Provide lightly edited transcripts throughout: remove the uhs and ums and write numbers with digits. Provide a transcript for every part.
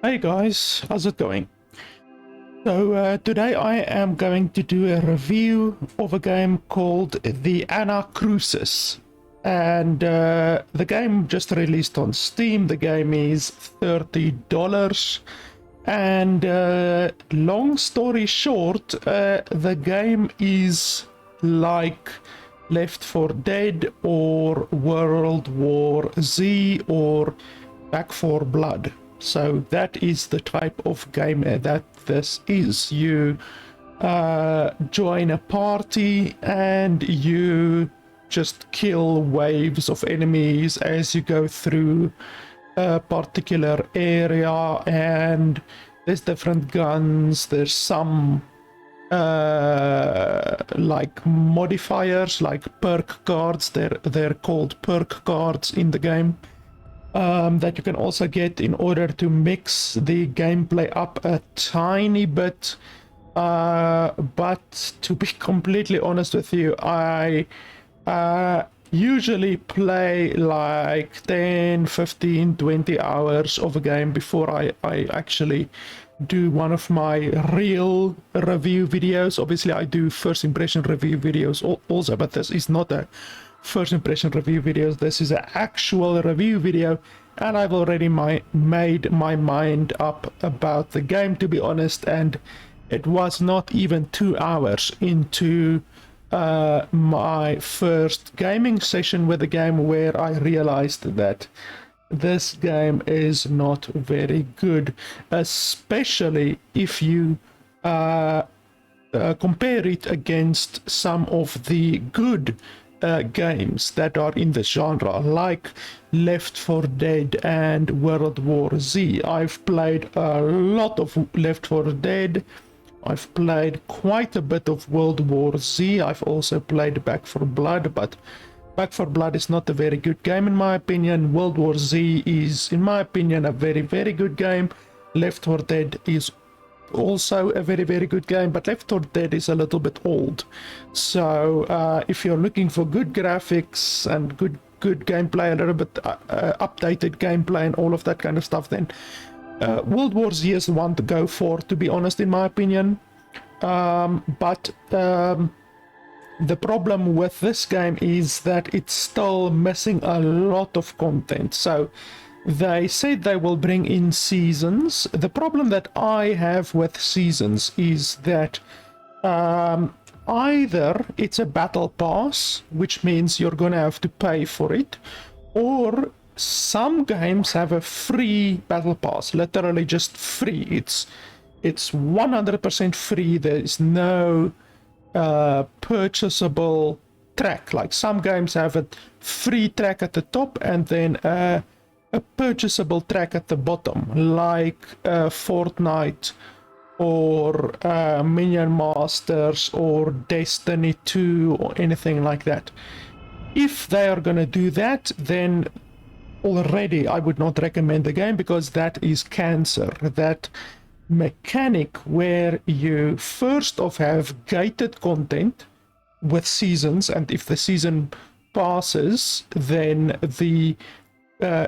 Hey guys, how's it going? So today I am going to do a review of a game called the Anacrusis, and the game just released on Steam. The game is $30, and long story short, the game is like Left 4 Dead or World War Z or Back 4 Blood. So that is the type of game that this is. You join a party and you just kill waves of enemies as you go through a particular area, and there's different guns. There's some like modifiers, like perk cards. They're called perk cards in the game. That you can also get in order to mix the gameplay up a tiny bit. But to be completely honest with you, I usually play like 10, 15, 20 hours of a game before I actually do one of my real review videos. Obviously, I do first impression review videos also, but this is not a first impression review videos. This is an actual review video, and I've already made my mind up about the game, to be honest, and it was not even 2 hours into my first gaming session with the game where I realized that this game is not very good, especially if you compare it against some of the good games that are in the genre, like Left 4 Dead and World War Z. I've played a lot of Left 4 Dead. I've played quite a bit of World War Z. I've also played Back 4 Blood, but Back 4 Blood is not a very good game in my opinion. World War Z is, in my opinion, a very, very good game. Left 4 Dead is also a very, very good game, but Left 4 Dead is a little bit old. So if you're looking for good graphics and good gameplay, a little bit updated gameplay and all of that kind of stuff, then World War Z is the one to go for, to be honest, in my opinion. But the problem with this game is that it's still missing a lot of content. So they said they will bring in seasons. The problem that I have with seasons is that either it's a battle pass, which means you're gonna have to pay for it, or some games have a free battle pass, literally just free. It's 100% free. There is no purchasable track. Like some games have a free track at the top and then a purchasable track at the bottom, like Fortnite or Minion Masters or Destiny 2 or anything like that. If they are gonna do that, then already I would not recommend the game, because that is cancer. That mechanic where you first off have gated content with seasons, and if the season passes, then the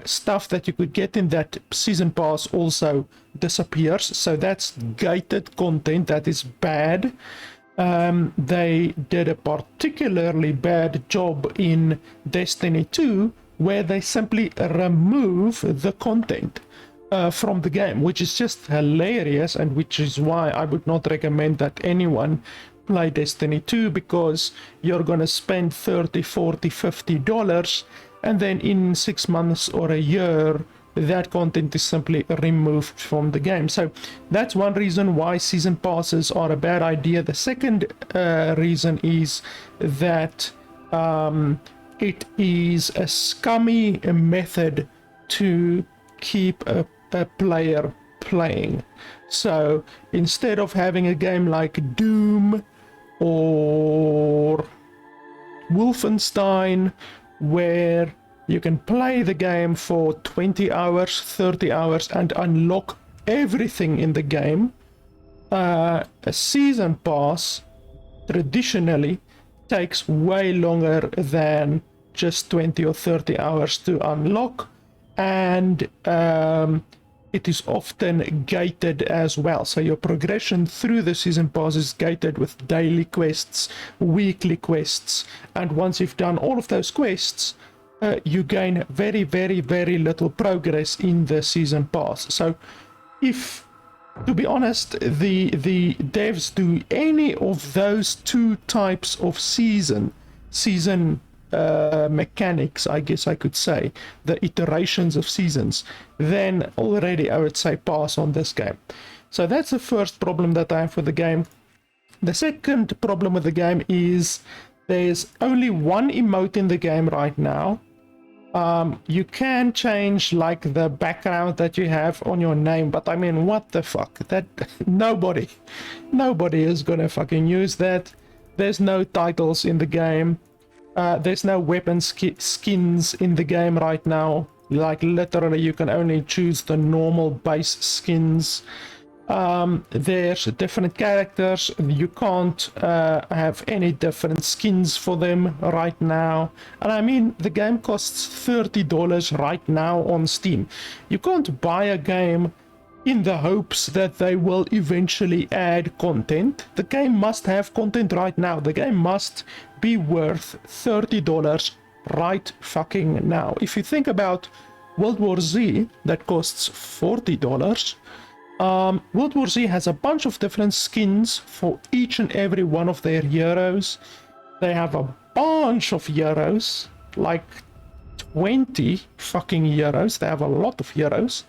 stuff that you could get in that season pass also disappears. So that's gated content. That is bad. They did a particularly bad job in Destiny 2, where they simply remove the content from the game, which is just hilarious, and which is why I would not recommend that anyone play Destiny 2, because you're gonna spend $30, $40, $50, and then in 6 months or a year that content is simply removed from the game. So that's one reason why season passes are a bad idea. The second reason is that it is a scummy method to keep a player playing. So instead of having a game like Doom or Wolfenstein, where you can play the game for 20 hours, 30 hours, and unlock everything in the game, a season pass traditionally takes way longer than just 20 or 30 hours to unlock, and it is often gated as well. So your progression through the season pass is gated with daily quests, weekly quests, and once you've done all of those quests, you gain very, very, very little progress in the season pass. So if, to be honest, the devs do any of those two types of season mechanics, I guess I could say, the iterations of seasons, then already I would say pass on this game. So that's the first problem that I have with the game. The second problem with the game is there's only one emote in the game right now. You can change like the background that you have on your name, but I mean, what the fuck? That nobody is gonna fucking use that. There's no titles in the game. There's no weapon skins in the game right now. Like literally you can only choose the normal base skins. There's different characters. You can't have any different skins for them right now. And I mean, the game costs $30 right now on Steam. You can't buy a game in the hopes that they will eventually add content. The game must have content right now. The game must be worth $30 right fucking now. If you think about World War Z, that costs $40. World War Z has a bunch of different skins for each and every one of their heroes. They have a bunch of heroes, like 20 fucking heroes. They have a lot of heroes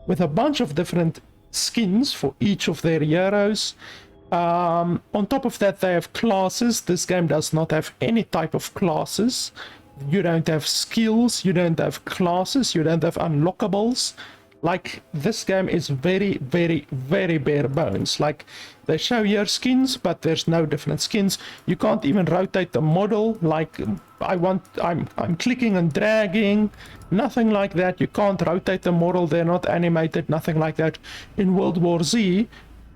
with a bunch of different skins for each of their heroes. On top of that, they have classes. This game does not have any type of classes. You don't have skills, you don't have classes, you don't have unlockables. Like, this game is very, very, very bare bones. Like, they show your skins, but there's no different skins. You can't even rotate the model. Like, I'm clicking and dragging, nothing like that. You can't rotate the model. They're not animated, nothing like that. In World War Z,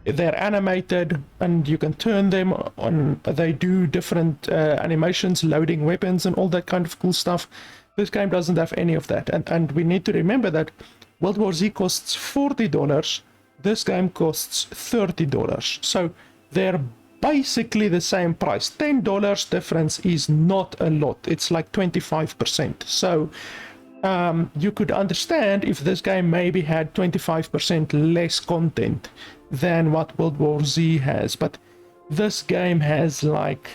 they're animated and you can turn them on. They do different animations, loading weapons and all that kind of cool stuff. This game doesn't have any of that. And we need to remember that World War Z costs $40. This game costs $30. So they're basically the same price. $10 difference is not a lot. It's like 25%. So you could understand if this game maybe had 25% less content than what World War Z has. But this game has like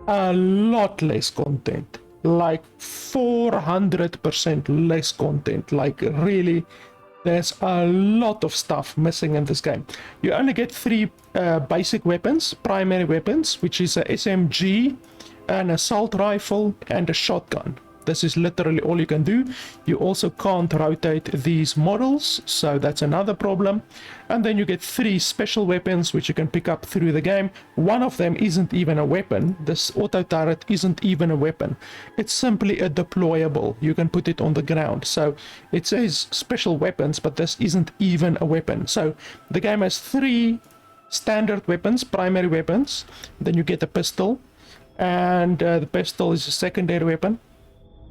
a lot less content. Like 400% less content. Like really, there's a lot of stuff missing in this game. You only get 3 basic weapons, primary weapons, which is a SMG, an assault rifle, and a shotgun. This is literally all you can do. You also can't rotate these models, so that's another problem. And then you get 3 special weapons which you can pick up through the game. One of them isn't even a weapon. This auto turret isn't even a weapon. It's simply a deployable. You can put it on the ground. So it says special weapons, but this isn't even a weapon. So the game has 3 standard weapons, primary weapons. Then you get a pistol, and the pistol is a secondary weapon.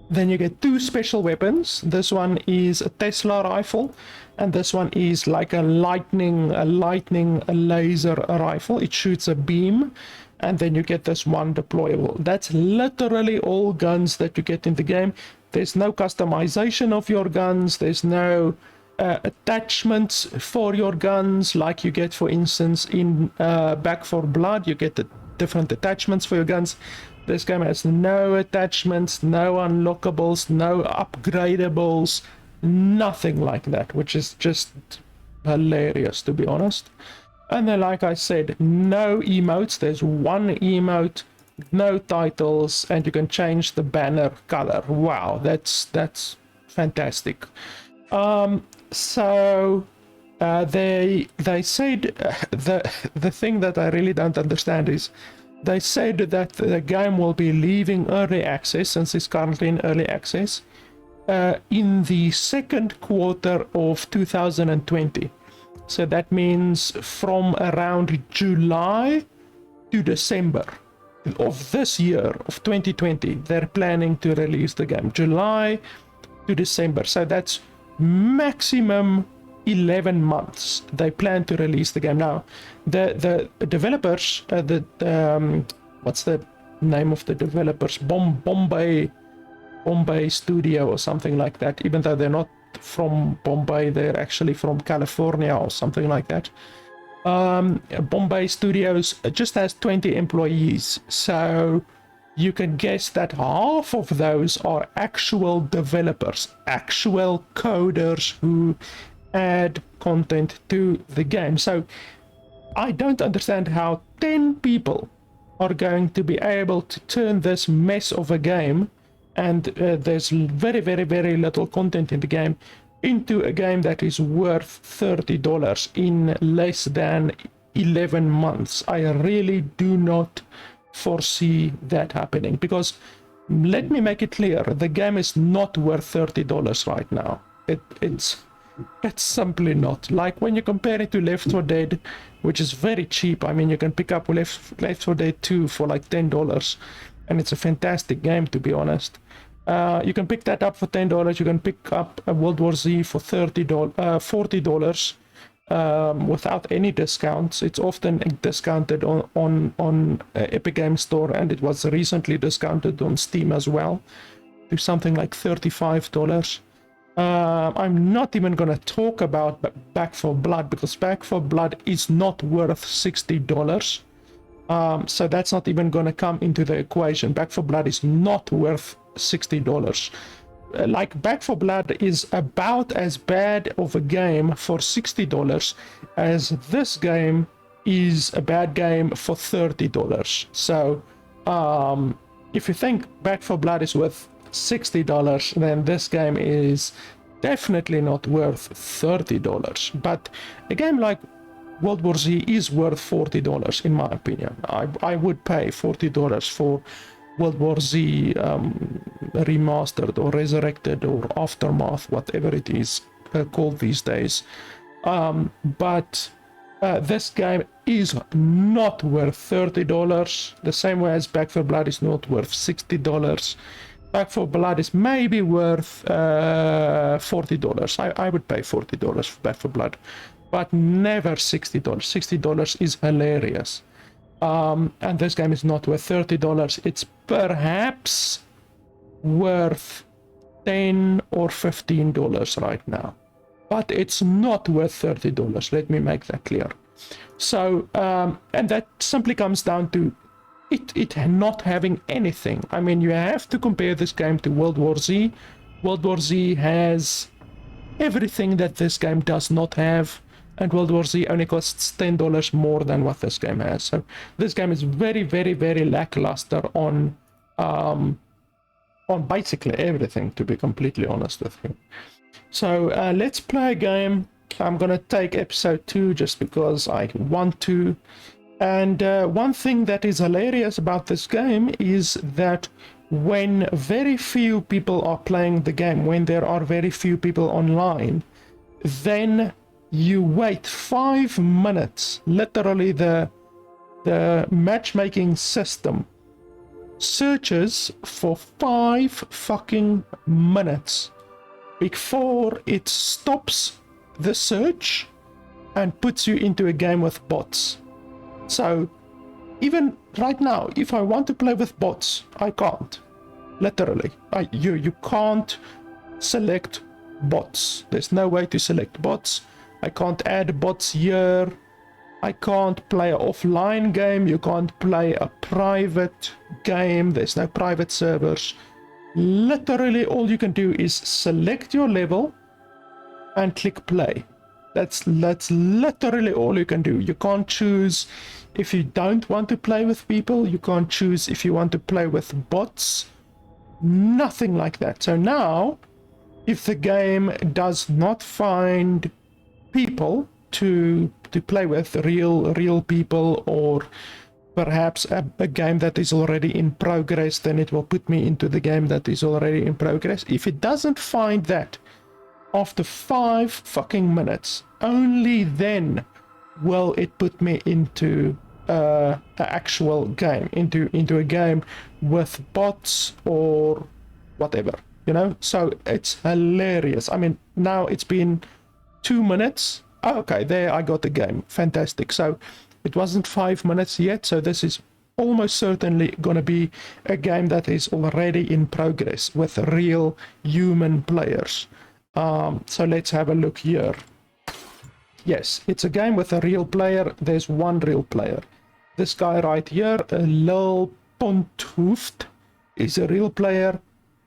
Then you get 2 special weapons. This one is a Tesla rifle, and this one is like a laser rifle. It shoots a beam, and then you get this one deployable. That's literally all guns that you get in the game. There's no customization of your guns. There's no attachments for your guns like you get, for instance, in Back 4 Blood. You get the different attachments for your guns. This game has no attachments, no unlockables, no upgradables, nothing like that, which is just hilarious, to be honest. And then, like I said, no emotes. There's 1 emote, no titles, and you can change the banner color. Wow, that's fantastic. So they said the thing that I really don't understand is, they said that the game will be leaving early access, since it's currently in early access, in the second quarter of 2020. So that means from around July to December of this year, of 2020, they're planning to release the game. July to December. So that's maximum 11 months they plan to release the game. Now the developers, what's the name of the developers, Bombay Studio or something like that, even though they're not from Bombay, they're actually from California or something like that. Bombay Studios just has 20 employees, so you can guess that half of those are actual developers, actual coders who add content to the game. So I don't understand how 10 people are going to be able to turn this mess of a game, and there's very, very, very little content in the game, into a game that is worth $30 in less than 11 months. I really do not foresee that happening, because let me make it clear, the game is not worth $30 right now. It's simply not. Like when you compare it to Left 4 Dead, which is very cheap. I mean, you can pick up Left 4 Dead 2 for like $10, and it's a fantastic game, to be honest. You can pick that up for $10. You can pick up a World War Z for $40 without any discounts. It's often discounted on Epic Games Store, and it was recently discounted on Steam as well to something like $35. I'm not even going to talk about Back 4 Blood, because Back 4 Blood is not worth $60. So that's not even going to come into the equation. Back 4 Blood is not worth $60. Like, Back 4 Blood is about as bad of a game for $60 as this game is a bad game for $30. So if you think Back 4 Blood is worth $60, then this game is definitely not worth $30. But a game like World War Z is worth $40 in my opinion. I would pay $40 for World War Z remastered or resurrected or aftermath, whatever it is called these days. But this game is not worth $30, the same way as Back 4 Blood is not worth $60. Back 4 Blood is maybe worth $40. I would pay $40 for Back 4 Blood, but never $60. $60 is hilarious. And this game is not worth $30. It's perhaps worth $10 or $15 right now, but it's not worth $30. Let me make that clear. So, and that simply comes down to it not having anything. I mean, you have to compare this game to World War Z. World War Z has everything that this game does not have, and World War Z only costs $10 more than what this game has. So this game is very, very, very lackluster on basically everything, to be completely honest with you. So let's play a game. I'm gonna take episode 2 just because I want to. And one thing that is hilarious about this game is that when very few people are playing the game, when there are very few people online, then you wait 5 minutes. Literally, the matchmaking system searches for 5 fucking minutes before it stops the search and puts you into a game with bots. So even right now, if I want to play with bots, I can't. Literally, you can't select bots. There's no way to select bots. I can't add bots here. I can't play an offline game. You can't play a private game. There's no private servers. Literally, all you can do is select your level and click play. That's literally all you can do. You can't choose if you don't want to play with people. You can't choose if you want to play with bots. Nothing like that. So now, if the game does not find people to play with, real people, or perhaps a game that is already in progress, then it will put me into the game that is already in progress. If it doesn't find that after 5 fucking minutes, only then will it put me into an actual game, into a game with bots or whatever, you know. So it's hilarious. I mean, now it's been 2 minutes. Okay, there I got the game. Fantastic. So it wasn't 5 minutes yet, so this is almost certainly going to be a game that is already in progress with real human players. So let's have a look here. Yes, it's a game with a real player. There's one real player. This guy right here, Lil Ponthoofd, is a real player.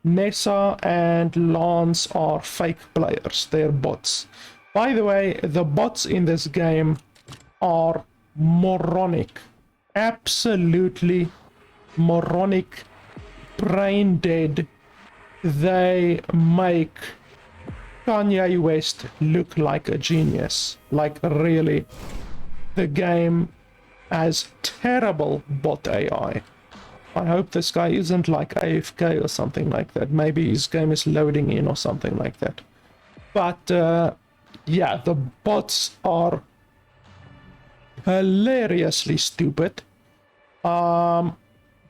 Nessa and Lance are fake players. They're bots. By the way, the bots in this game are moronic. Absolutely moronic, brain dead. They make Kanye West look like a genius. Like, really, the game has terrible bot AI. I hope this guy isn't like AFK or something like that. Maybe his game is loading in or something like that. But yeah, the bots are hilariously stupid. The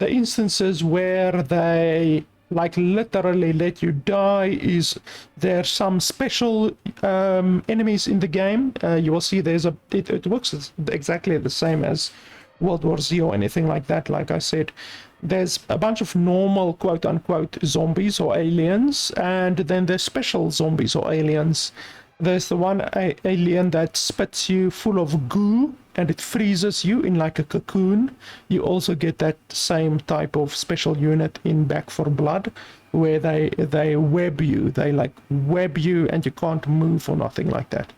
instances where they like literally let you die is there's some special enemies in the game. You will see there's it works exactly the same as World War Z or anything like that. Like I said, there's a bunch of normal quote-unquote zombies or aliens, and then there's special zombies or aliens. There's the one alien that spits you full of goo and it freezes you in like a cocoon. You also get that same type of special unit in Back 4 Blood, where they web you. They like web you and you can't move or nothing like that.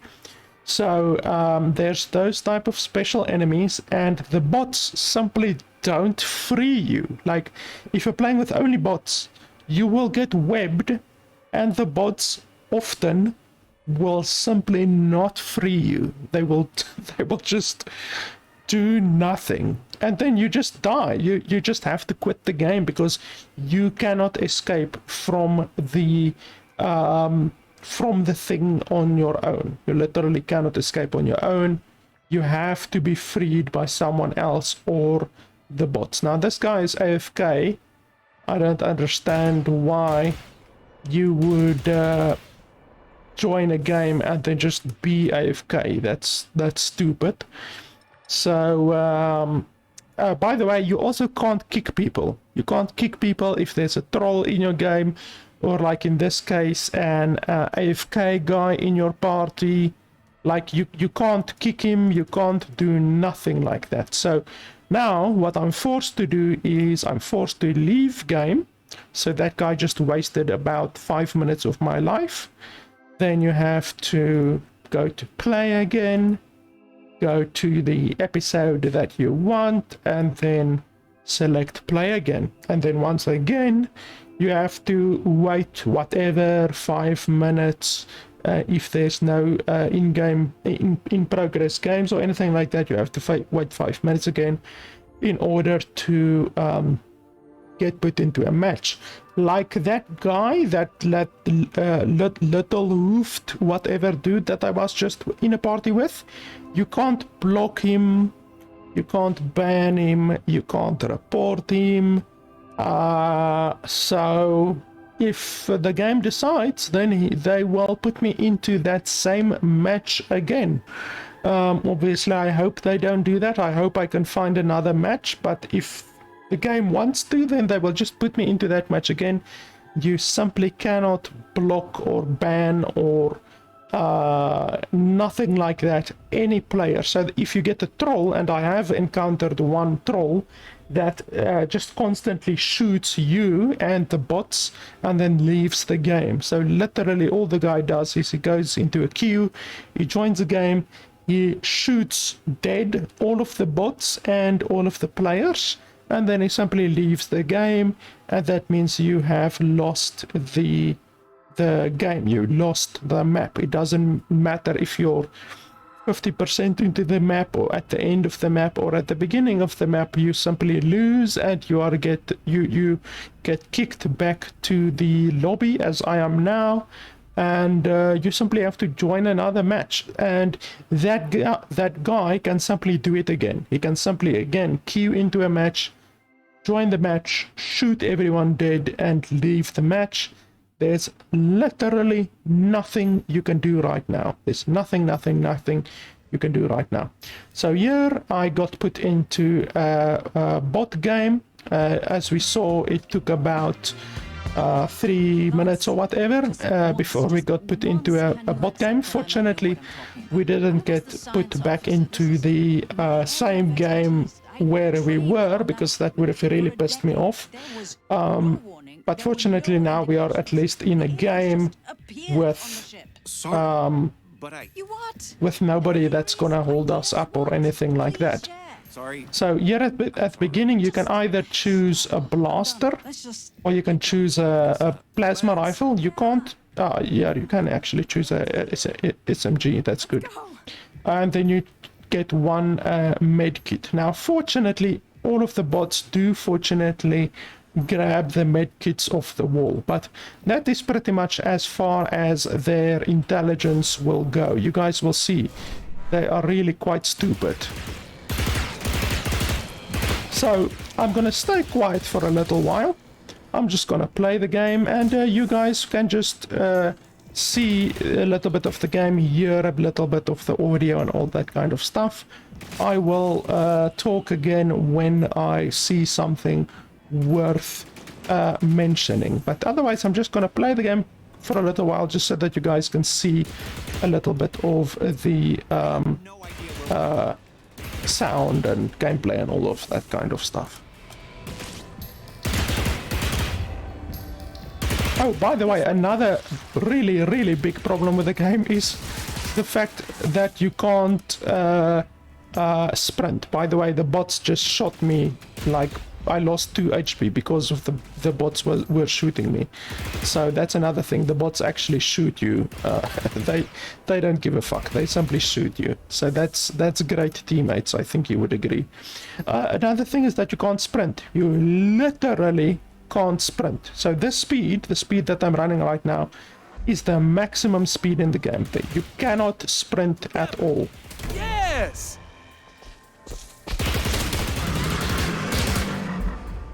So there's those type of special enemies, and the bots simply don't free you. Like, if you're playing with only bots, you will get webbed, and the bots often will simply not free you. They will just do nothing, and then you just die. You just have to quit the game because you cannot escape from the thing on your own. You literally cannot escape on your own. You have to be freed by someone else or the bots. Now this guy is AFK. I don't understand why you would join a game and then just be AFK. That's stupid. So by the way, you also can't kick people. You can't kick people if there's a troll in your game, or like in this case an AFK guy in your party. Like, you can't kick him, you can't do nothing like that. So now what I'm forced to do is I'm forced to leave game. So that guy just wasted about 5 minutes of my life. Then you have to go to play again, go to the episode that you want, and then select play again. And then once again you have to wait whatever 5 minutes. If there's no in-game, in progress games or anything like that, you have to wait 5 minutes again in order to get put into a match. Like that guy, that little hoofed whatever dude that I was just in a party with, you can't block him, you can't ban him, you can't report him. So if the game decides, then they will put me into that same match again. Obviously, I hope they don't do that. I hope I can find another match, but if the game wants to, then they will just put me into that match again. You simply cannot block or ban or nothing like that any player. So if you get a troll, and I have encountered one troll that just constantly shoots you and the bots and then leaves the game. So literally all the guy does is he goes into a queue, he joins the game, he shoots dead all of the bots and all of the players, and then he simply leaves the game, and that means you have lost the game, you lost the map. It doesn't matter if you're 50% into the map or at the end of the map or at the beginning of the map. You simply lose, and you get kicked back to the lobby as I am now, and you simply have to join another match, and that guy can simply do it again. He can simply again queue into a match, join the match, shoot everyone dead, and leave the match. There's literally nothing you can do right now. There's nothing you can do right now. So here I got put into a bot game. As we saw, it took about 3 minutes or whatever before we got put into a bot game. Fortunately, we didn't get put back into the same game where we were, because that would have really pissed me off. But fortunately now we are at least in a game with with nobody that's gonna hold us up or anything like that. So here at the beginning you can either choose a blaster or you can choose a plasma rifle. You can't, yeah, you can actually choose a SMG, that's good. And then you get one med kit. Now fortunately all of the bots do fortunately grab the med kits off the wall, but that is pretty much as far as their intelligence will go. You guys will see they are really quite stupid. So I'm gonna stay quiet for a little while. I'm just gonna play the game, and you guys can just see a little bit of the game, hear a little bit of the audio and all that kind of stuff. I will talk again when I see something worth mentioning, but otherwise I'm just gonna play the game for a little while, just so that you guys can see a little bit of the sound and gameplay and all of that kind of stuff. Oh, by the way, another really big problem with the game is the fact that you can't sprint. By the way, the bots just shot me, like I lost 2 HP because of the bots were shooting me. So that's another thing. The bots actually shoot you. They don't give a fuck. They simply shoot you. So that's great teammates. I think you would agree. Another thing is that you can't sprint. You literally can't sprint. So this speed, the speed that I'm running right now, is the maximum speed in the game. You cannot sprint at all. Yes!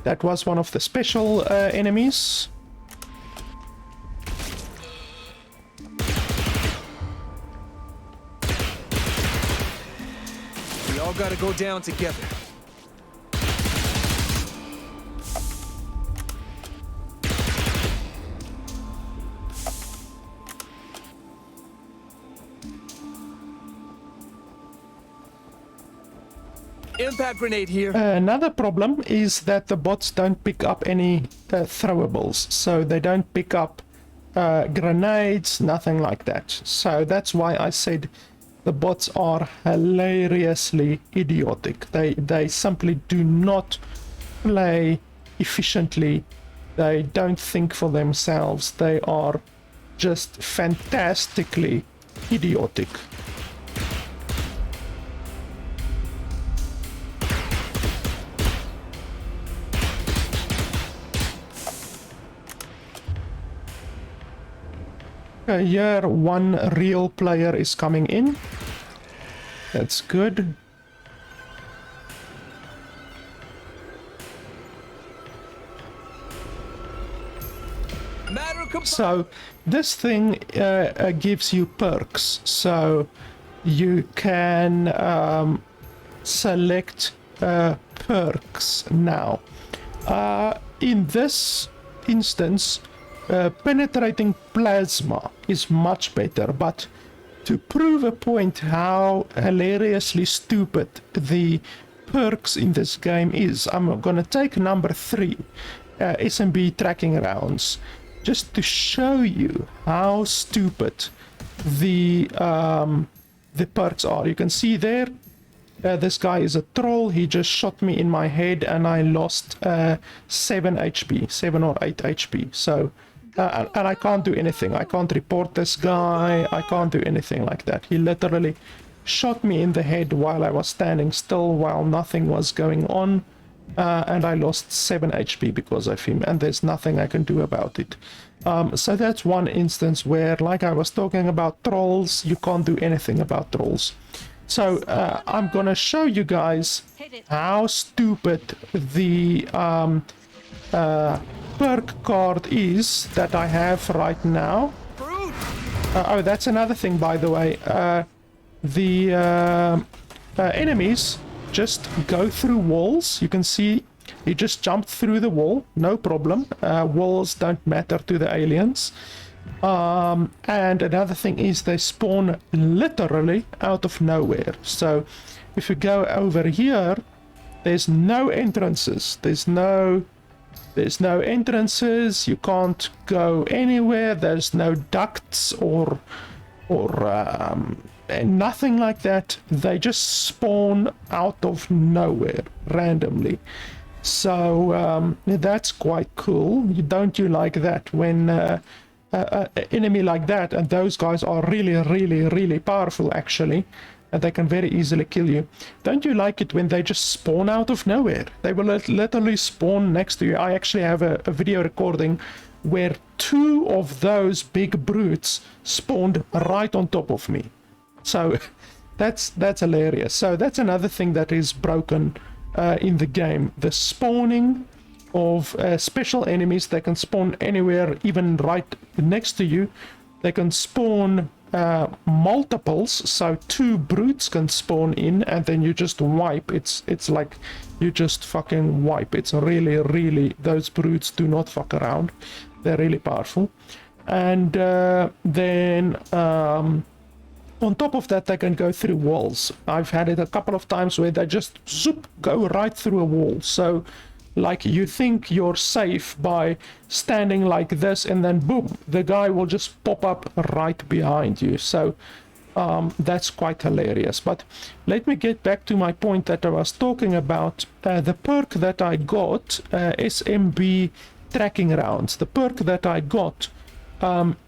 That was one of the special enemies. We all gotta go down together. Impact grenade here. Another problem is that the bots don't pick up any throwables, so they don't pick up grenades, nothing like that. So that's why I said the bots are hilariously idiotic. They simply do not play efficiently. They don't think for themselves. They are just fantastically idiotic. Here one real player is coming in. That's good. So this thing gives you perks, so you can select perks now. In this instance, penetrating plasma is much better, but to prove a point how hilariously stupid the perks in this game is, I'm gonna take number 3, SMB tracking rounds, just to show you how stupid the perks are. You can see there, this guy is a troll. He just shot me in my head and I lost 7 HP, 7 or 8 HP. So and I can't do anything. I can't report this guy. I can't do anything like that. He literally shot me in the head while I was standing still, while nothing was going on, and I lost 7 HP because of him, and there's nothing I can do about it. So that's one instance where, like I was talking about trolls, you can't do anything about trolls. So I'm gonna show you guys how stupid the perk card is that I have right now. Fruit! Oh, that's another thing, by the way. The enemies just go through walls. You can see he just jumped through the wall, no problem. Walls don't matter to the aliens. And another thing is they spawn literally out of nowhere. So if you go over here, there's no entrances. There's no entrances. You can't go anywhere. There's no ducts or nothing like that. They just spawn out of nowhere randomly. So that's quite cool. Don't you like that when an enemy like that, and those guys are really powerful actually, and they can very easily kill you. Don't you like it when they just spawn out of nowhere? They will literally spawn next to you. I actually have a video recording where 2 of those big brutes spawned right on top of me. So that's hilarious. So that's another thing that is broken in the game. The spawning of special enemies. They can spawn anywhere, even right next to you. They can spawn multiples, so 2 brutes can spawn in, and then you just wipe. It's like you just fucking wipe. It's really, those brutes do not fuck around. They're really powerful. And then on top of that, they can go through walls. I've had it a couple of times where they just zoop, go right through a wall. So like you think you're safe by standing like this, and then boom, the guy will just pop up right behind you. So that's quite hilarious. But let me get back to my point that I was talking about. The perk that I got, SMB tracking rounds, the perk that I got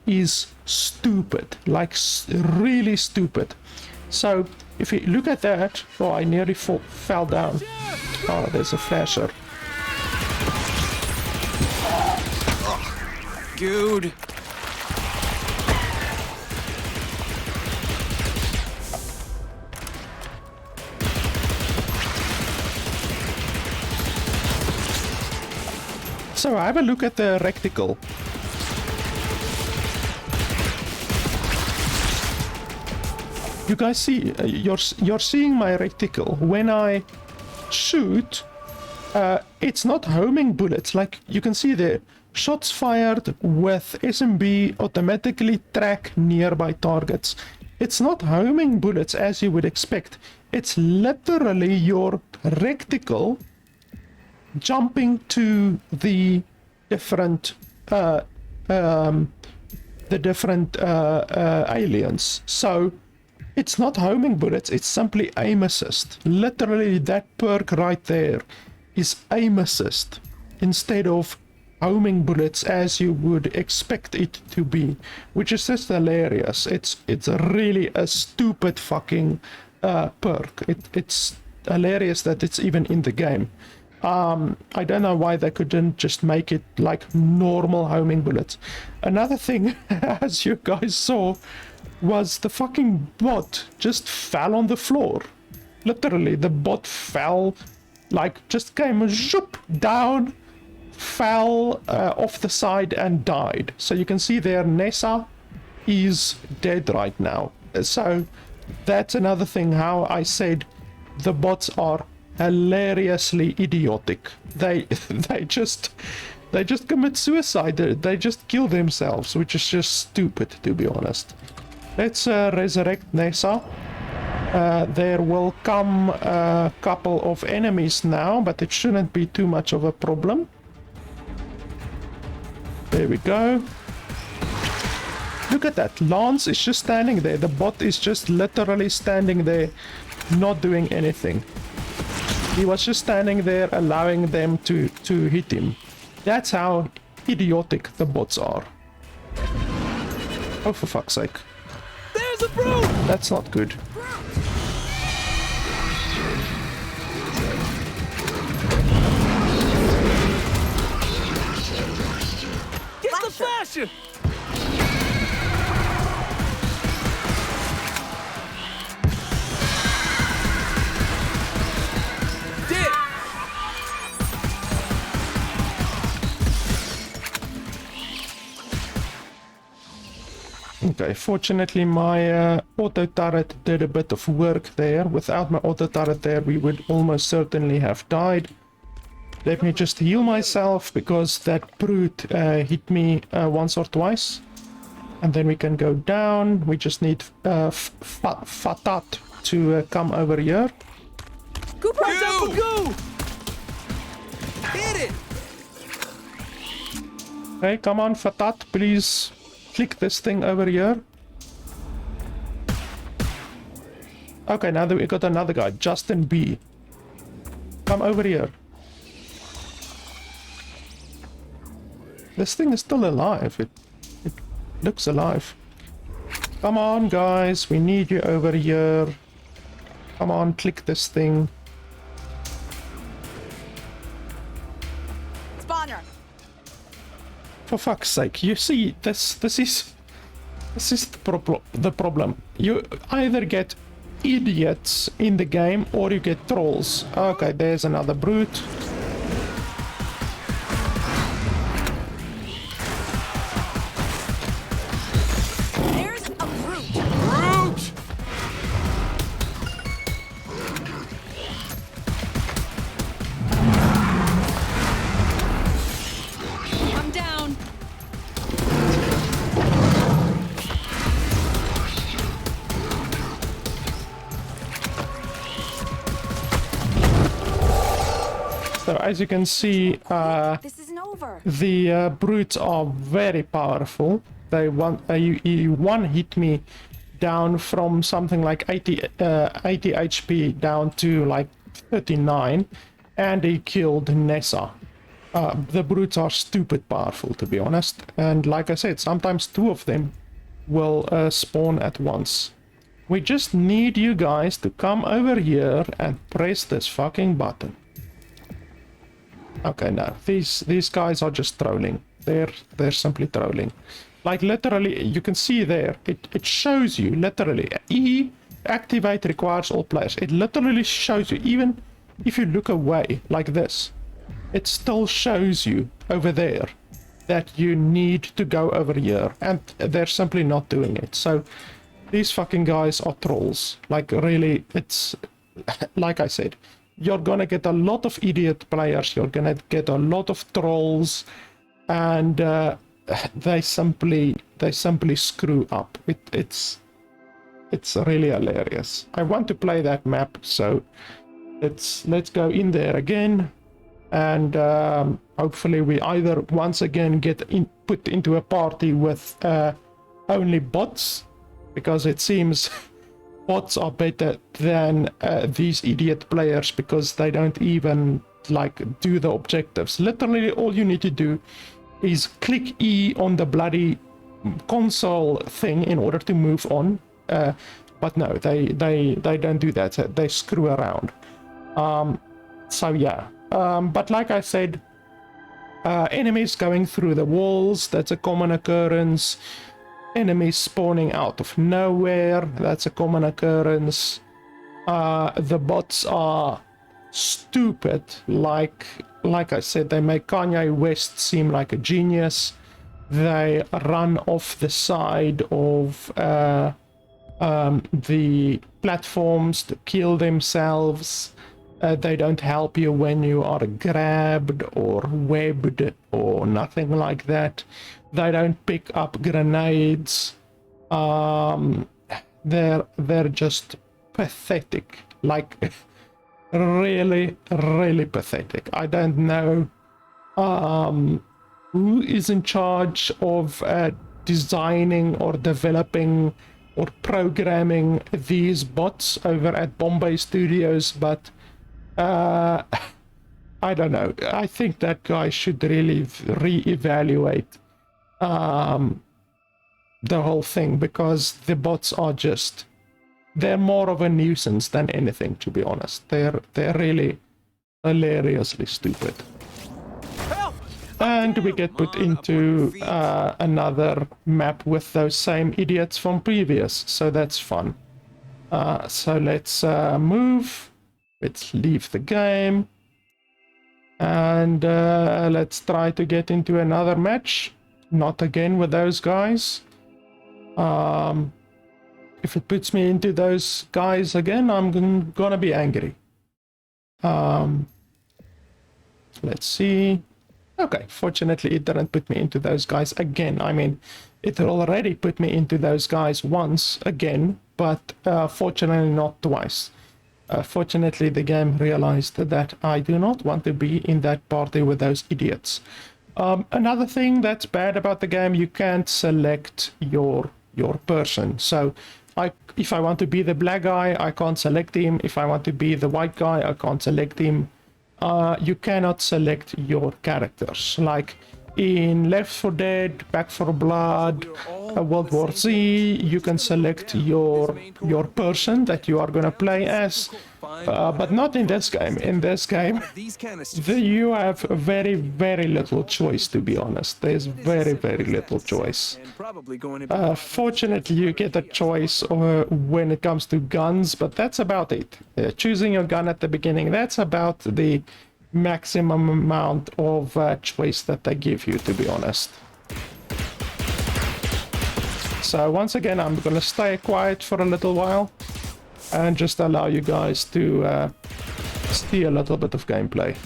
is stupid, like really stupid. So if you look at that, oh, I nearly fell down. Oh, there's a flasher. Dude. So have a look at the reticle. You guys see, you're seeing my reticle. When I shoot, it's not homing bullets. Like you can see there, shots fired with SMB automatically track nearby targets. It's not homing bullets as you would expect. It's literally your reticle jumping to the different aliens. So it's not homing bullets, it's simply aim assist. Literally that perk right there is aim assist instead of homing bullets as you would expect it to be, which is just hilarious. It's really a stupid fucking perk. It's hilarious that it's even in the game. I don't know why they couldn't just make it like normal homing bullets. Another thing, as you guys saw, was the fucking bot just fell on the floor. Literally, the bot fell, like just came zoop down, fell off the side and died. So you can see there, Nessa is dead right now. So that's another thing how I said the bots are hilariously idiotic. They just commit suicide. They just kill themselves, which is just stupid, to be honest. Let's resurrect Nessa. There will come a couple of enemies now, but it shouldn't be too much of a problem. There we go. Look at that. Lance is just standing there. The bot is just literally standing there, not doing anything. He was just standing there, allowing them to hit him. That's how idiotic the bots are. Oh, for fuck's sake. There's a brute! That's not good. Get the flasher! Okay, fortunately my auto turret did a bit of work there. Without my auto turret there, we would almost certainly have died. Let me just heal myself, because that brute hit me once or twice. And then we can go down. We just need Fatat to come over here. Cooper, go! Hit it! Okay, come on, Fatat, please click this thing over here. Okay, now that we got another guy, Justin B. Come over here. This thing is still alive. It looks alive. Come on, guys, we need you over here. Come on, click this thing. Spawner. For fuck's sake, you see, this is the problem. You either get idiots in the game or you get trolls. Okay, there's another brute. There's a brute. Brute! I'm down. So as you can see, This isn't over. the brutes are very powerful. They he one hit me down from something like 80 HP down to like 39, and he killed Nessa. The brutes are stupid powerful, to be honest, and like I said, sometimes two of them will spawn at once. We just need you guys to come over here and press this fucking button. Okay, no, these guys are just trolling. They're simply trolling. Like literally, you can see there, it shows you literally, E activate requires all players. It literally shows you, even if you look away like this, it still shows you over there that you need to go over here, and they're simply not doing it. So these fucking guys are trolls. Like really, it's like I said, you're gonna get a lot of idiot players, you're gonna get a lot of trolls, and they simply screw up. It's really hilarious. I want to play that map, so let's go in there again, and hopefully we either once again get put into a party with only bots, because it seems bots are better than these idiot players, because they don't even like do the objectives. Literally all you need to do is click E on the bloody console thing in order to move on, but no, they don't do that. They screw around. So yeah, but like I said, enemies going through the walls, that's a common occurrence. Enemies spawning out of nowhere, that's a common occurrence. The bots are stupid, like I said, they make Kanye West seem like a genius. They run off the side of the platforms to kill themselves. They don't help you when you are grabbed or webbed or nothing like that. They don't pick up grenades. They're just pathetic. Like really pathetic. I don't know who is in charge of designing or developing or programming these bots over at Bombay Studios, but I don't know. I think that guy should really reevaluate the whole thing, because the bots are just, they're more of a nuisance than anything, to be honest. They're really hilariously stupid. Help! And we get put into another map with those same idiots from previous, so that's fun. So let's move. Let's leave the game. And let's try to get into another match. Not again with those guys. If it puts me into those guys again, I'm gonna be angry. Let's see. Okay, fortunately it didn't put me into those guys again. I mean, it already put me into those guys once again, but fortunately not twice. Fortunately, the game realized that I do not want to be in that party with those idiots. Another thing that's bad about the game, you can't select your person. So if I want to be the black guy, I can't select him. If I want to be the white guy, I can't select him. You cannot select your characters. Like in Left 4 Dead, Back 4 Blood, World War Z, you can select your person that you are gonna play as, but not in this game. In this game, These canisters. you have very, very little choice, to be honest. There's very, very little choice. And probably going to be Fortunately, you get a choice when it comes to guns, but that's about it. Choosing your gun at the beginning, that's about the maximum amount of choice that they give you, to be honest. So once again, I'm gonna stay quiet for a little while and just allow you guys to see a little bit of gameplay.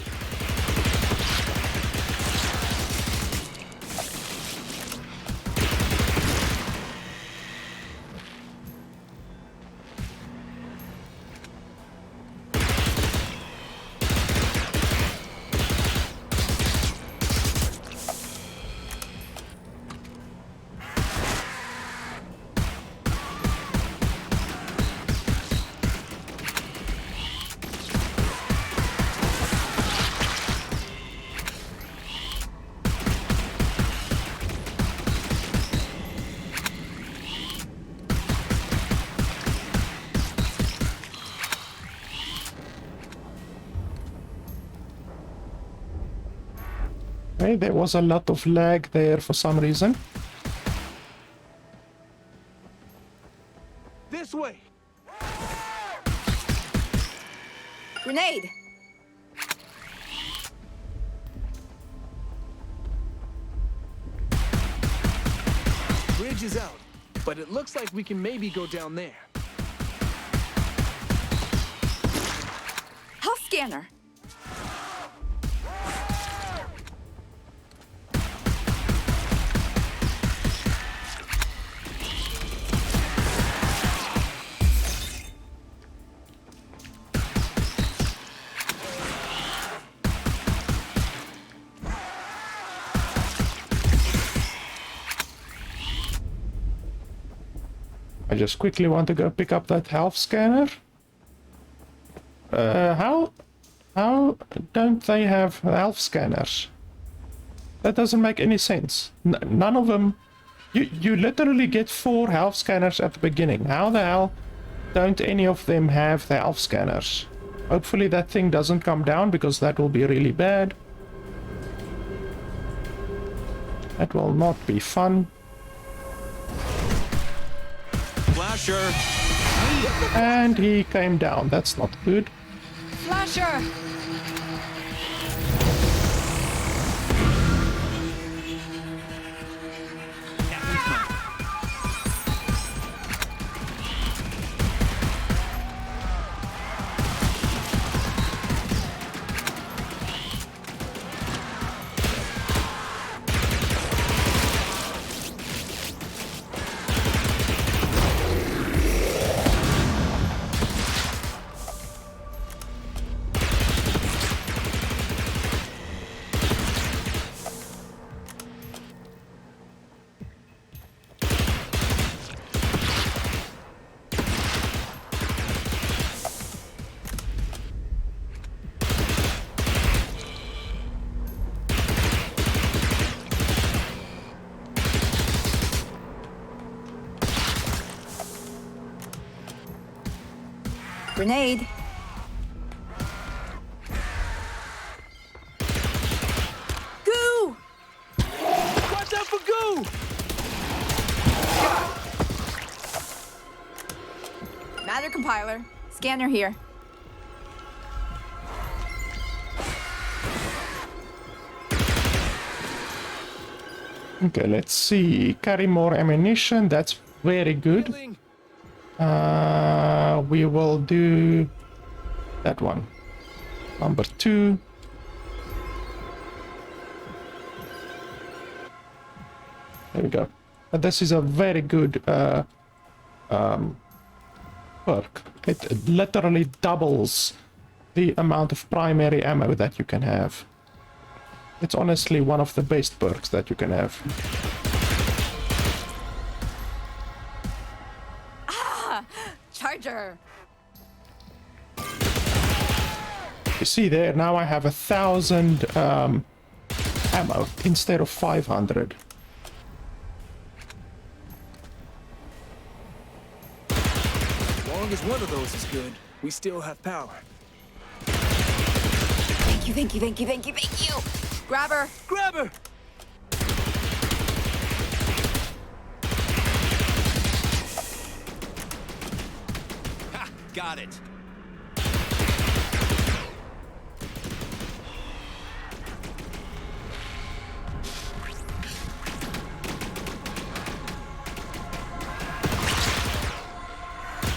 Okay, there was a lot of lag there for some reason. this way. Grenade! Bridge is out, but it looks like we can maybe go down there. Health scanner! I just quickly want to go pick up that health scanner. How don't they have health scanners? That doesn't make any sense. None of them. You literally get 4 health scanners at the beginning. How the hell don't any of them have the health scanners? Hopefully that thing doesn't come down, because that will be really bad. That will not be fun. Flasher! And he came down. That's not good. Flasher! Grenade! Goo! Watch out for goo! Matter compiler. Scanner here. Okay, let's see. Carry more ammunition. That's very good. Healing. We will do that one. Number 2. There we go. And this is a very good perk. It literally doubles the amount of primary ammo that you can have. It's honestly one of the best perks that you can have. Charger. You see there, now I have 1,000 ammo instead of 500. As long as one of those is good, we still have power. Thank you, thank you, thank you, thank you, thank you. Grab her. Grab her! Ha! Got it.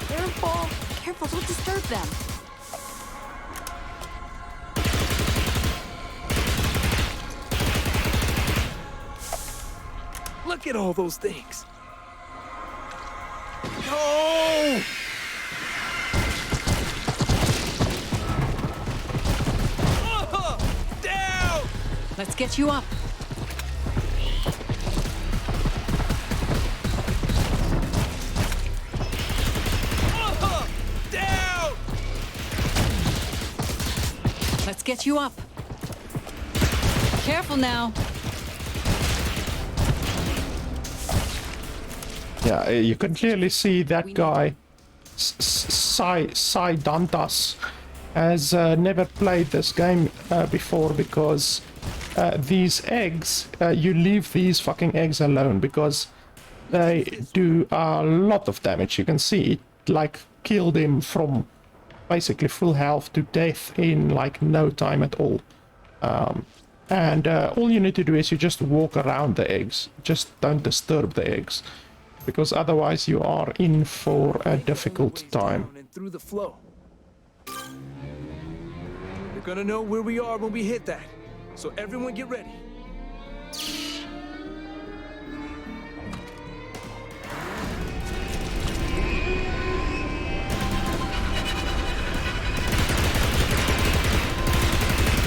Careful. Careful, don't disturb them. Look at all those things. No! Oh, down! Let's get you up. Oh, down! Let's get you up. Careful now. Yeah, you can clearly see that guy, Sai Dantas, has never played this game before because these eggs, you leave these fucking eggs alone because they do a lot of damage. You can see it like killed him from basically full health to death in like no time at all. And all you need to do is you just walk around the eggs. Just don't disturb the eggs, because otherwise you are in for a difficult time. Down and through the flow. We're gonna know where we are when we hit that. So everyone get ready.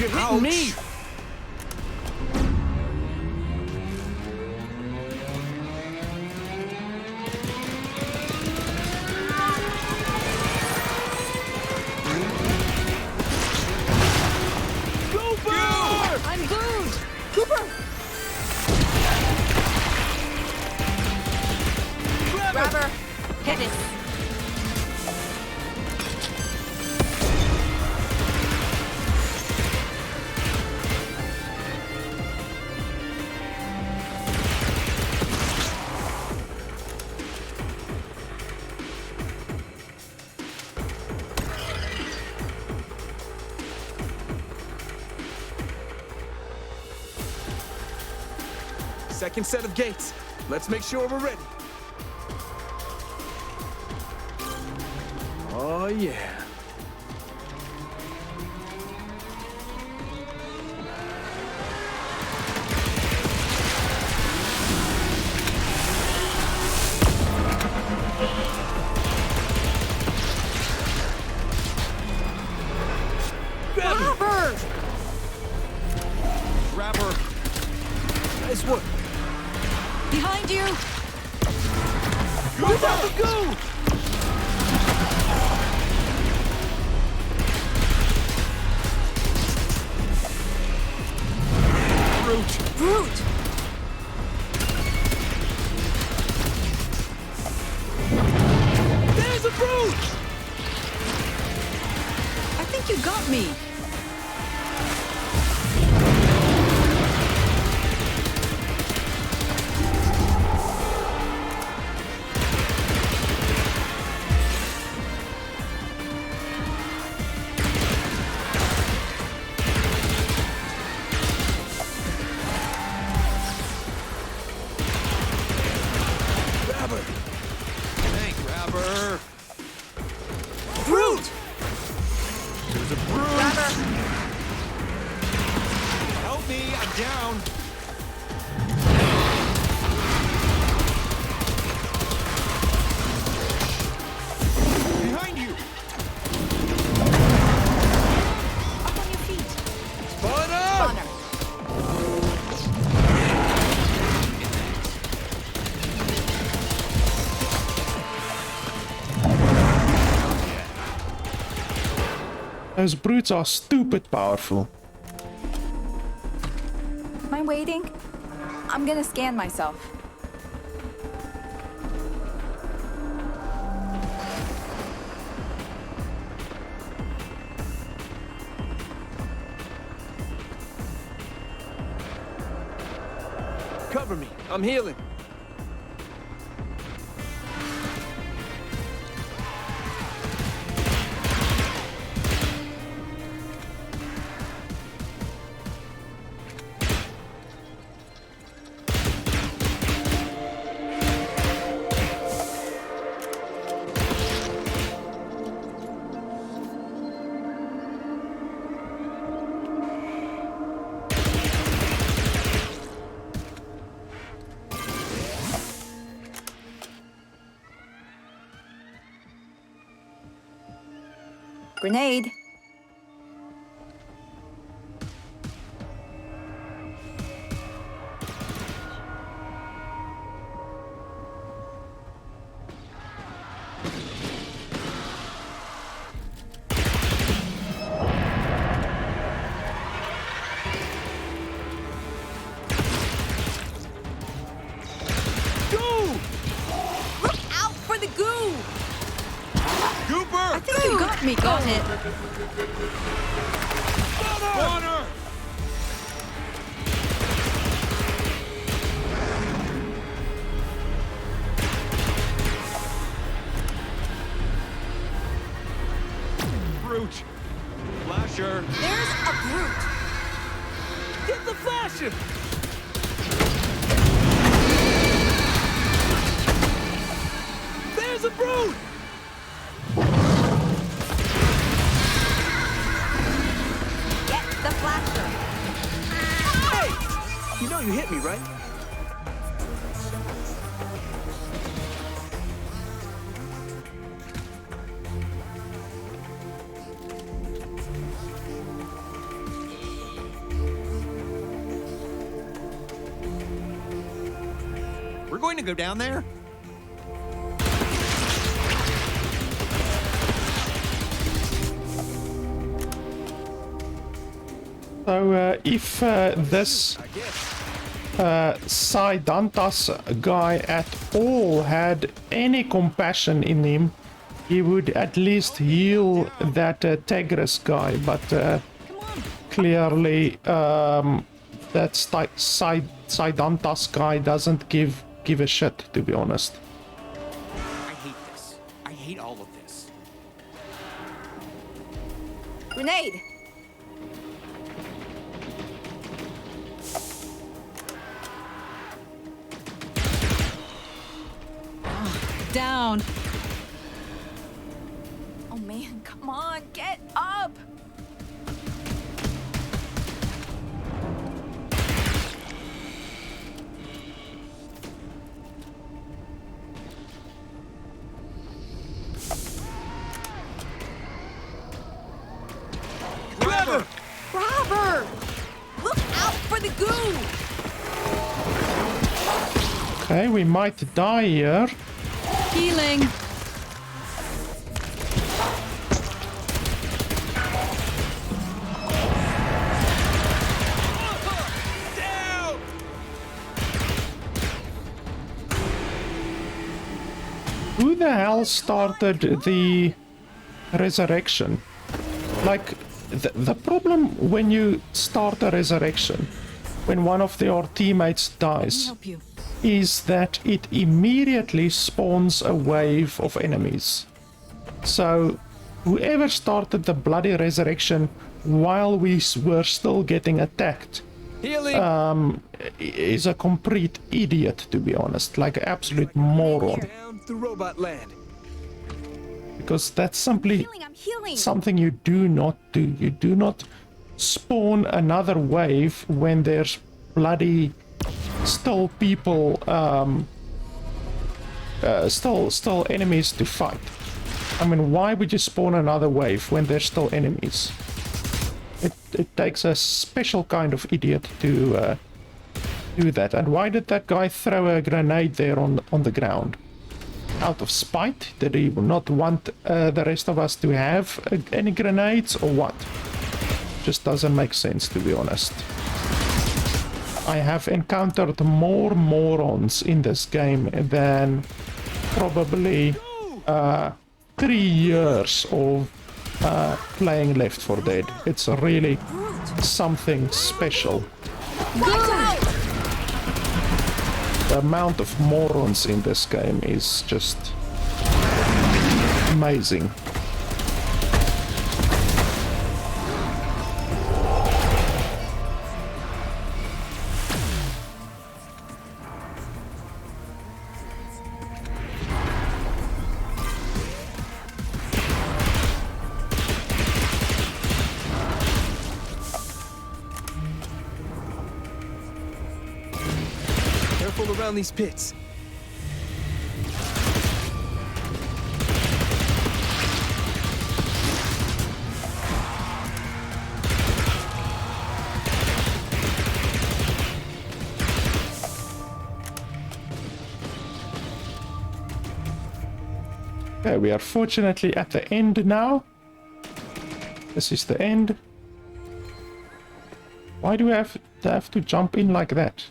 You're hitting me! I'm glued. Cooper. Grab her. Hit it. Second set of gates. Let's make sure we're ready. Oh, yeah. Grab her! Grab her. Grab her. Nice work. Behind you. Move out the goo! Brute. There's a brute! I think you got me. Grab her. down. Behind you. Up on your feet. Spawn up. Honor. Those brutes are stupid powerful. Am I waiting? I'm gonna scan myself. Cover me. I'm healing. Grenade. Look out for the goo! Cooper. I think you got me. Got it. Spawner. Brute. Flasher. There's a brute. Get the flasher! There's a brute! Get the flasher. Hey! You know you hit me, right? We're going to go down there? So if this Saidantas guy at all had any compassion in him, he would at least heal that Tegris guy, but clearly that Saidantas guy doesn't give a shit, to be honest. I hate this. I hate all of this. Grenade. Down. Oh man, come on, get up! Grabber! Robber! Look out for the goo! Okay, we might die here. Healing. Down! Who the hell started the resurrection? Like, the problem when you start a resurrection, when one of your teammates dies, Help you. is that it immediately spawns a wave of enemies. So whoever started the bloody resurrection while we were still getting attacked Healing! is a complete idiot, to be honest, like an absolute moron, Down through robot land. because that's simply I'm healing! something you do not do. You do not spawn another wave when there's bloody still people, still enemies to fight. I mean, why would you spawn another wave when there's still enemies? It takes a special kind of idiot to do that. And why did that guy throw a grenade there on the ground? Out of spite? Did he not want the rest of us to have any grenades or what? Just doesn't make sense, to be honest. I have encountered more morons in this game than probably 3 years of playing Left 4 Dead. It's really something special. The amount of morons in this game is just amazing. Careful around these pits. Okay, we are fortunately at the end now. This is the end. Why do we have to jump in like that?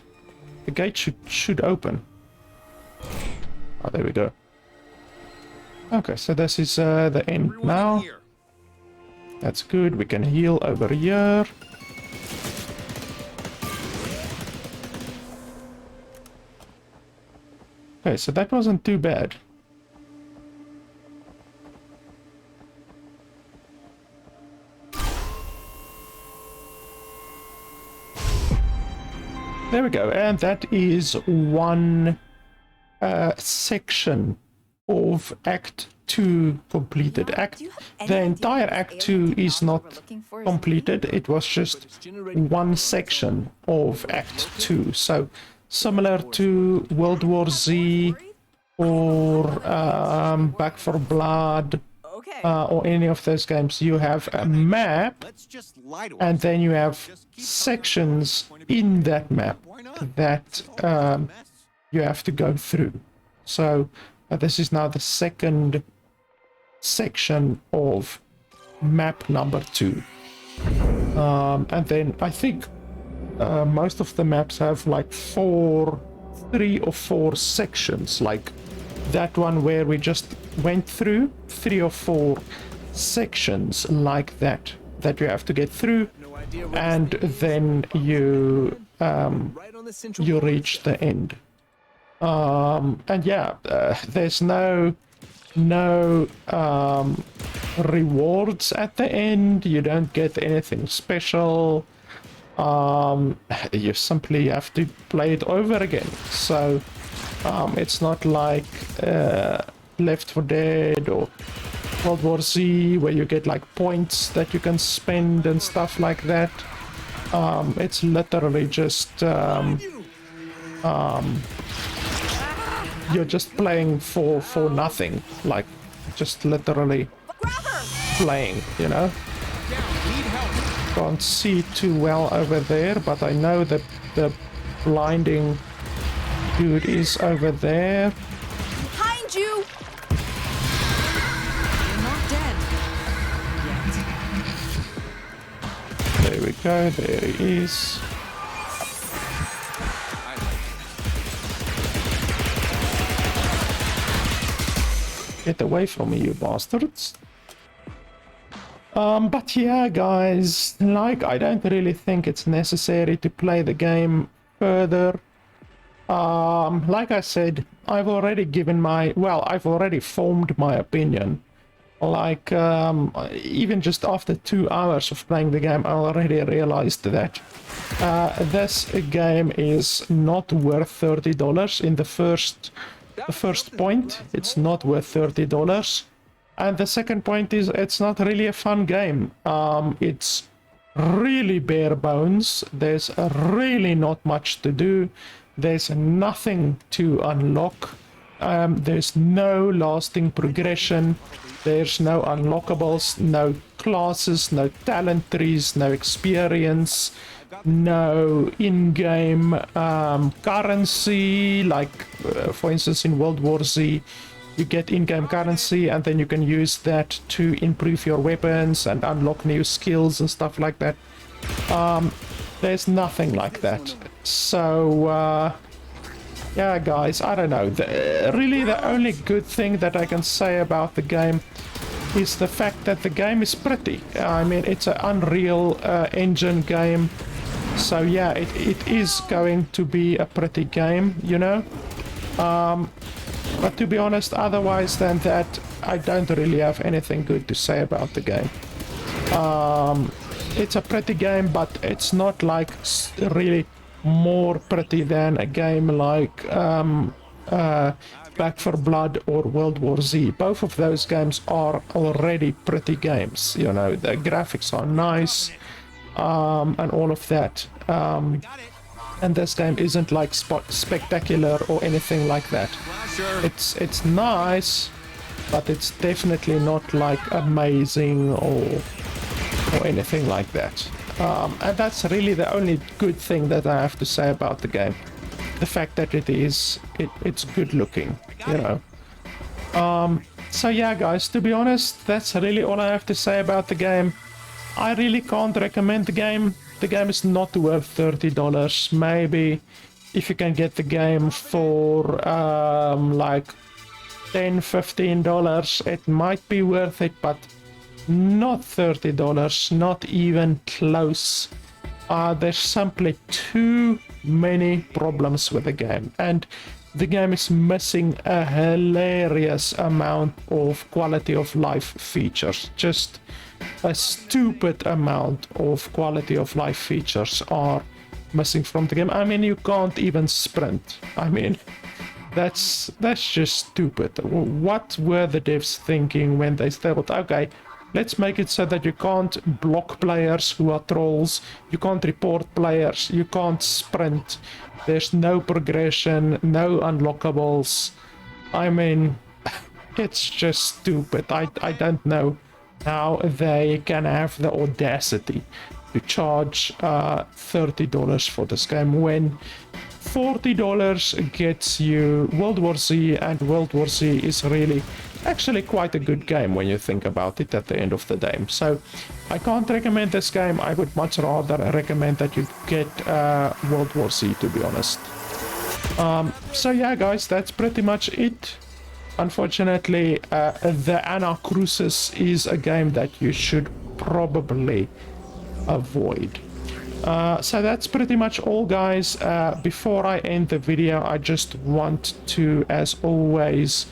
The gate should open. Oh, there we go. Okay, so this is the end now. That's good. We can heal over here. Okay, so that wasn't too bad. There we go, and that is one section of Act 2 completed. The entire Act 2 is not completed, it was just one section of Act 2. So, similar to World War Z or Back 4 Blood, or any of those games, you have a map and then you have sections in that map that you have to go through. So this is now the second section of map number 2. And then I think most of the maps have like 3 or 4 sections, like that one where we just went through 3 or 4 sections like that you have to get through, and then you reach the end. And yeah, there's no rewards at the end. You don't get anything special. You simply have to play it over again. So it's not like Left 4 Dead or World War Z where you get like points that you can spend and stuff like that. It's literally just you're just playing for nothing, like just literally playing, you know. Can't see too well over there, but I know that the blinding dude is over there. Behind you! You're not dead. Yet. There we go, there he is. Get away from me, you bastards. But yeah, guys, like, I don't really think it's necessary to play the game further. Like I said, I've already I've already formed my opinion. Like, even just after 2 hours of playing the game, I already realized that this game is not worth $30 in the first point. It's not worth $30. And the second point is it's not really a fun game. It's really bare bones. There's really not much to do. There's nothing to unlock. There's no lasting progression. There's no unlockables, no classes, no talent trees, no experience, no in-game currency. Like, for instance, in World War Z, you get in-game currency and then you can use that to improve your weapons and unlock new skills and stuff like that. There's nothing like that. So, yeah, guys, I don't know. Really, the only good thing that I can say about the game is the fact that the game is pretty. I mean, it's an Unreal Engine game. So, yeah, it is going to be a pretty game, you know? But to be honest, otherwise than that, I don't really have anything good to say about the game. It's a pretty game, but it's not like really more pretty than a game like Back 4 Blood or World War Z. Both of those games are already pretty games, you know, the graphics are nice, and all of that. And this game isn't like spectacular or anything like that. It's nice, but it's definitely not like amazing or anything like that. And that's really the only good thing that I have to say about the game. The fact that it's good looking, you know. So yeah, guys, to be honest, that's really all I have to say about the game. I really can't recommend the game. The game is not worth $30. Maybe if you can get the game for like $10-15, it might be worth it, but not $30, not even close. There's simply too many problems with the game, and the game is missing a hilarious amount of quality of life features. Just a stupid amount of quality of life features are missing from the game. I mean, you can't even sprint. I mean, that's just stupid. What were the devs thinking when they thought, okay, let's make it so that you can't block players who are trolls, you can't report players, you can't sprint, there's no progression, no unlockables. I mean, it's just stupid. I don't know how they can have the audacity to charge $30 for this game when $40 gets you World War Z, and World War Z is really actually quite a good game when you think about it at the end of the day. So I can't recommend this game. I would much rather recommend that you get World War Z, to be honest. So yeah, guys, that's pretty much it. Unfortunately, the Anacrusis is a game that you should probably avoid. So that's pretty much all, guys. Before I end the video, I just want to, as always,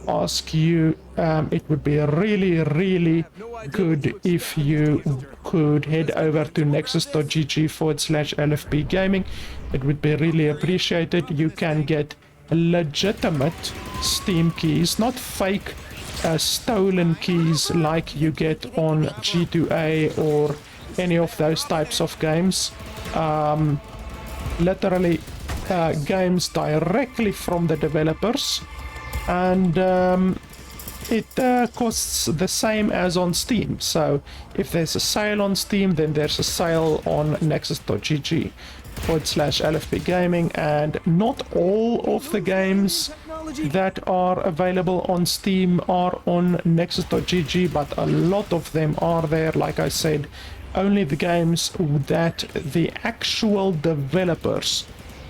ask you, it would be really good if you could head over to nexus.gg/LFB gaming. It would be really appreciated. You can get legitimate Steam keys, not fake stolen keys like you get on G2A or any of those types of games. Literally games directly from the developers, and it costs the same as on Steam. So if there's a sale on Steam, then there's a sale on nexus.gg/LFB gaming, and not all of the games that are available on Steam are on nexus.gg, but a lot of them are there. Like I said, only the games that the actual developers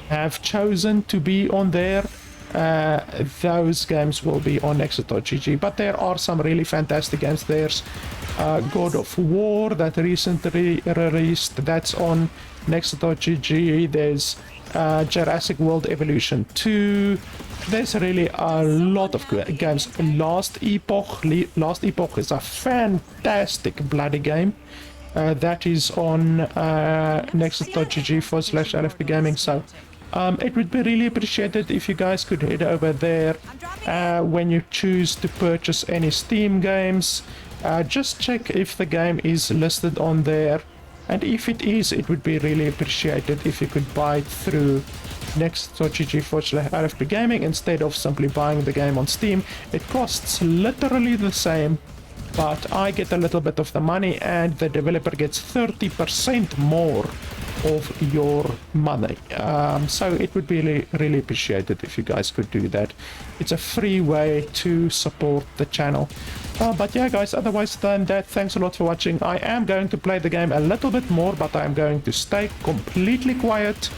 have chosen to be on there, those games will be on nexus.gg. But there are some really fantastic games. There's God of War that recently released, that's on nexus.gg. There's Jurassic World Evolution 2. There's really a lot of games. Last Epoch is a fantastic bloody game. That is on nexus.gg/LFB gaming. So it would be really appreciated if you guys could head over there when you choose to purchase any Steam games. Just check if the game is listed on there. And if it is, it would be really appreciated if you could buy it through next.gg/RFP Gaming instead of simply buying the game on Steam. It costs literally the same, but I get a little bit of the money and the developer gets 30% more of your money. So it would be really, really appreciated if you guys could do that. It's a free way to support the channel. But yeah, guys, otherwise than that, thanks a lot for watching. I am going to play the game a little bit more, but I'm going to stay completely quiet.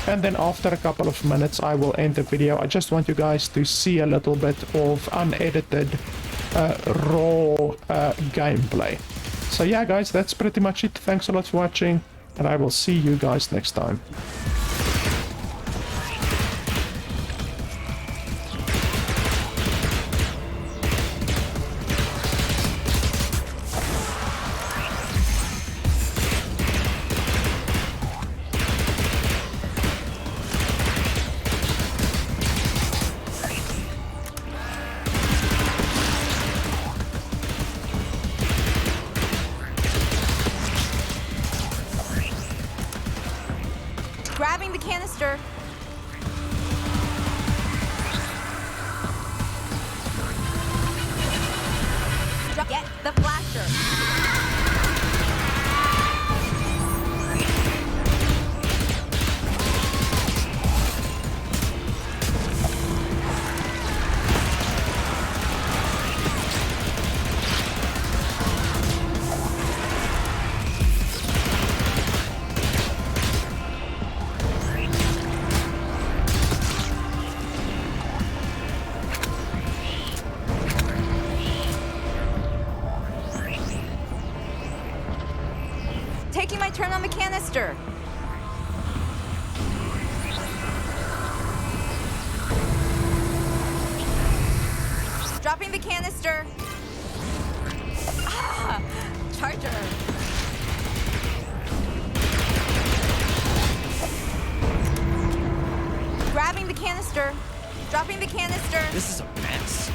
And then after a couple of minutes, I will end the video. I just want you guys to see a little bit of unedited, raw gameplay. So yeah, guys, that's pretty much it. Thanks a lot for watching, and I will see you guys next time. Grabbing the canister. Get the flasher. Taking my turn on the canister. Dropping the canister. Ah, charger. Grabbing the canister. Dropping the canister. This is a mess.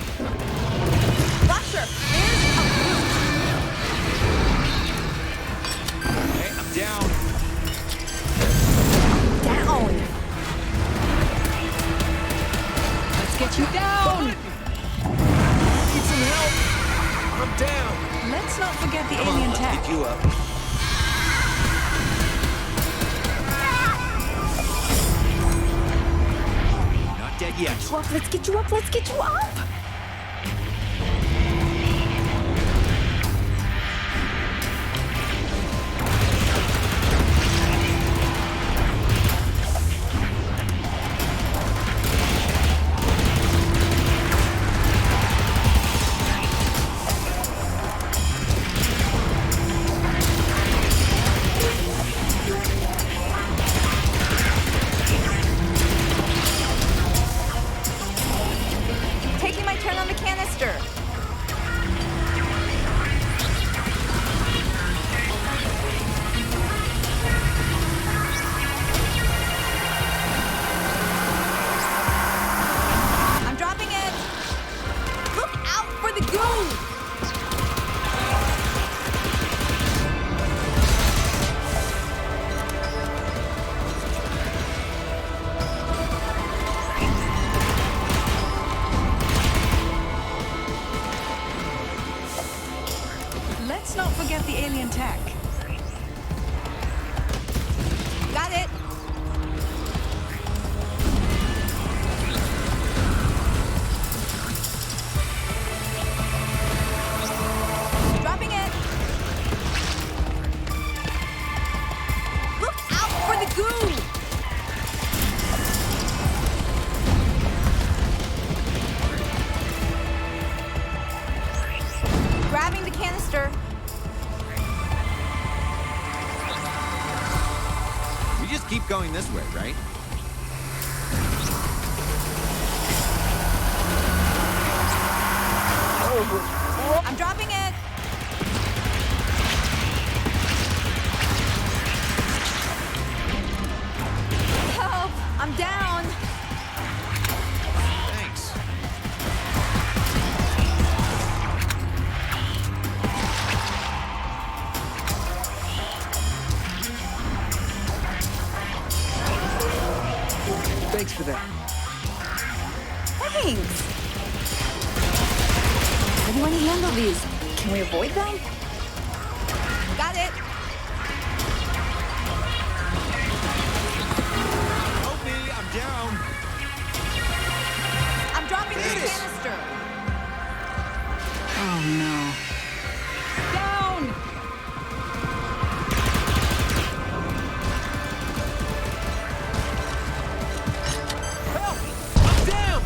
Flasher. There's a loop. Okay, I'm down. Down. Let's get you down. Need some help. I'm down. Let's not forget the alien Let's tech. get you up. Not dead yet. Well, let's get you up. Let's get you up. Taking my turn on the canister. I'm dropping it. Look out for the goo. Let's not forget the alien tech. Got it. Dropping it. Look out for the goo. Grabbing the canister. We just keep going this way, right? I'm dropping it. Help! I'm down. Thanks. for that. Thanks. How do I handle these? Can we avoid them? Got it. Help me, I'm down. I'm dropping the Hit it. canister. Oh no. Down! Help! I'm down!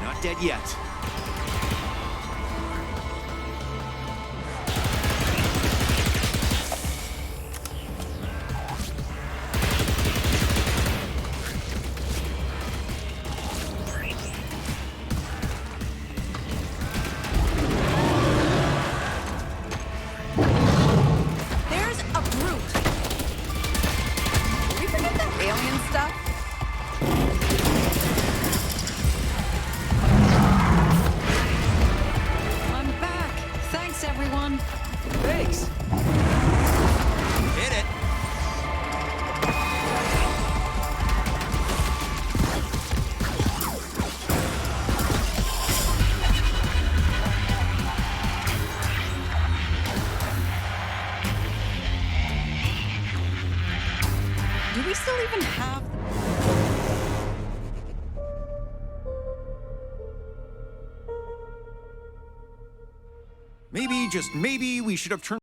Not dead yet. There's a brute. Did we forget that alien stuff? I'm back. Thanks, everyone. Thanks. Hit it. Do we still even have... Maybe, just maybe, we should have turned